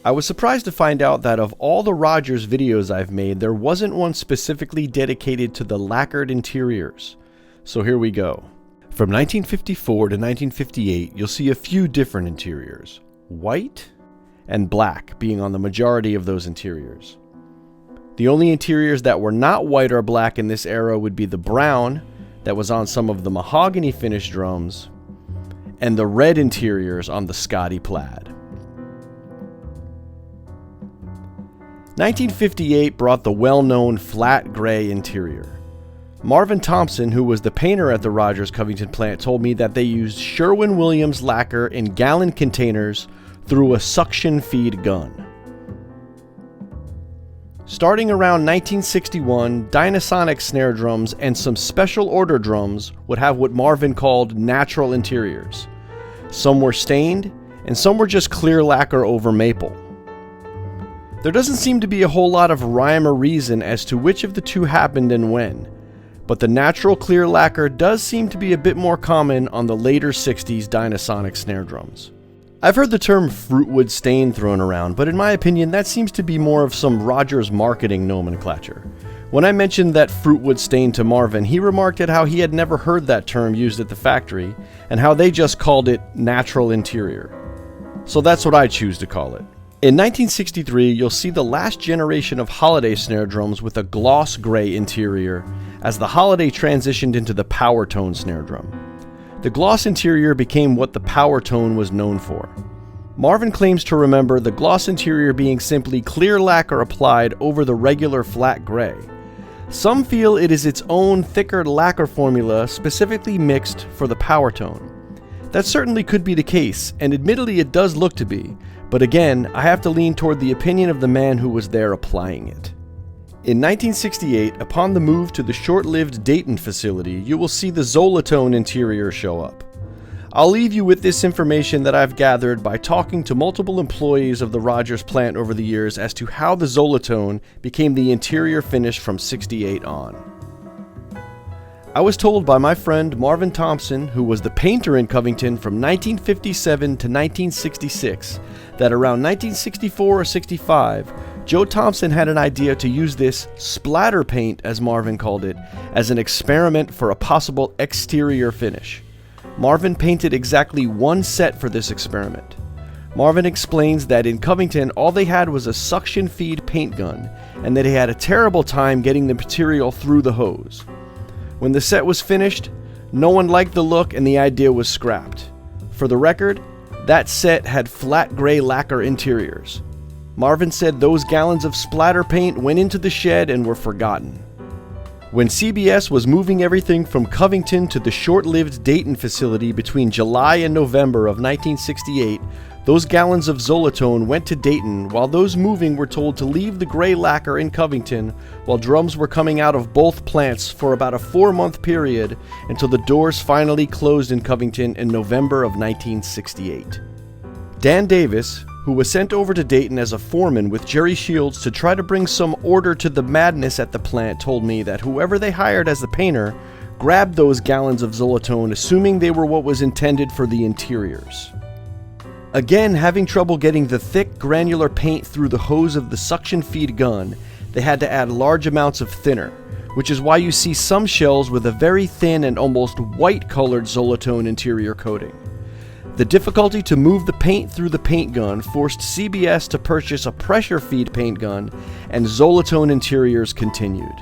I was surprised to find out that of all the Rogers videos I've made, there wasn't one specifically dedicated to the lacquered interiors. So here we go. From 1954 to 1958, you'll see a few different interiors. White and black being on the majority of those interiors. The only interiors that were not white or black in this era would be the brown that was on some of the mahogany finish drums and the red interiors on the Scotty Plaid. 1958 brought the well-known flat gray interior. Marvin Thompson, who was the painter at the Rogers Covington plant, told me that they used Sherwin-Williams lacquer in gallon containers through a suction feed gun. Starting around 1961, Dynasonic snare drums and some special order drums would have what Marvin called natural interiors. Some were stained, and some were just clear lacquer over maple. There doesn't seem to be a whole lot of rhyme or reason as to which of the two happened and when, but the natural clear lacquer does seem to be a bit more common on the later 60s Dynasonic snare drums. I've heard the term fruitwood stain thrown around, but in my opinion that seems to be more of some Rogers marketing nomenclature. When I mentioned that fruitwood stain to Marvin, he remarked at how he had never heard that term used at the factory, and how they just called it natural interior. So that's what I choose to call it. In 1963, you'll see the last generation of Holiday snare drums with a gloss gray interior, as the Holiday transitioned into the power tone snare drum. The gloss interior became what the power tone was known for. Marvin claims to remember the gloss interior being simply clear lacquer applied over the regular flat gray. Some feel it is its own thicker lacquer formula specifically mixed for the power tone. That certainly could be the case, and admittedly it does look to be, but again, I have to lean toward the opinion of the man who was there applying it. In 1968, upon the move to the short-lived Dayton facility, you will see the zolatone interior show up. I'll leave you with this information that I've gathered by talking to multiple employees of the Rogers plant over the years as to how the zolatone became the interior finish from '68 on. I was told by my friend Marvin Thompson, who was the painter in Covington from 1957 to 1966, that around 1964 or 65, Joe Thompson had an idea to use this splatter paint, as Marvin called it, as an experiment for a possible exterior finish. Marvin painted exactly one set for this experiment. Marvin explains that in Covington all they had was a suction feed paint gun, and that he had a terrible time getting the material through the hose. When the set was finished, no one liked the look and the idea was scrapped. For the record, that set had flat gray lacquer interiors. Marvin said those gallons of splatter paint went into the shed and were forgotten. When CBS was moving everything from Covington to the short-lived Dayton facility between July and November of 1968, those gallons of zolatone went to Dayton, while those moving were told to leave the gray lacquer in Covington while drums were coming out of both plants for about a 4-month period until the doors finally closed in Covington in November of 1968. Dan Davis, who was sent over to Dayton as a foreman with Jerry Shields to try to bring some order to the madness at the plant, told me that whoever they hired as the painter grabbed those gallons of zolatone assuming they were what was intended for the interiors. Again, having trouble getting the thick, granular paint through the hose of the suction feed gun, they had to add large amounts of thinner, which is why you see some shells with a very thin and almost white-colored zolatone interior coating. The difficulty to move the paint through the paint gun forced CBS to purchase a pressure feed paint gun, and zolatone interiors continued.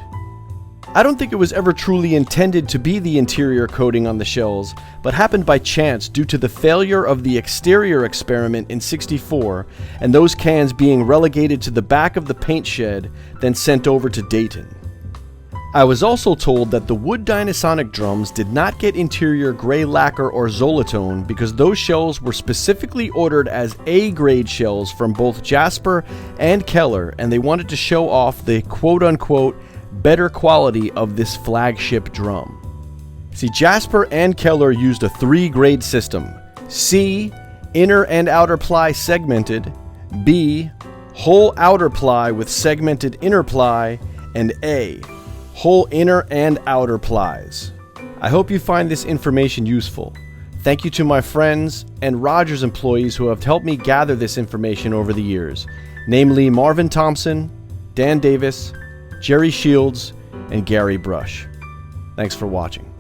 I don't think it was ever truly intended to be the interior coating on the shells, but happened by chance due to the failure of the exterior experiment in '64 and those cans being relegated to the back of the paint shed, then sent over to Dayton. I was also told that the wood Dynasonic drums did not get interior gray lacquer or zolatone because those shells were specifically ordered as A-grade shells from both Jasper and Keller, and they wanted to show off the quote-unquote better quality of this flagship drum. See, Jasper and Keller used a 3-grade system. C, inner and outer ply segmented. B, whole outer ply with segmented inner ply. And A, whole inner and outer plies. I hope you find this information useful. Thank you to my friends and Rogers employees who have helped me gather this information over the years, namely Marvin Thompson, Dan Davis, Jerry Shields, and Gary Brush. Thanks for watching.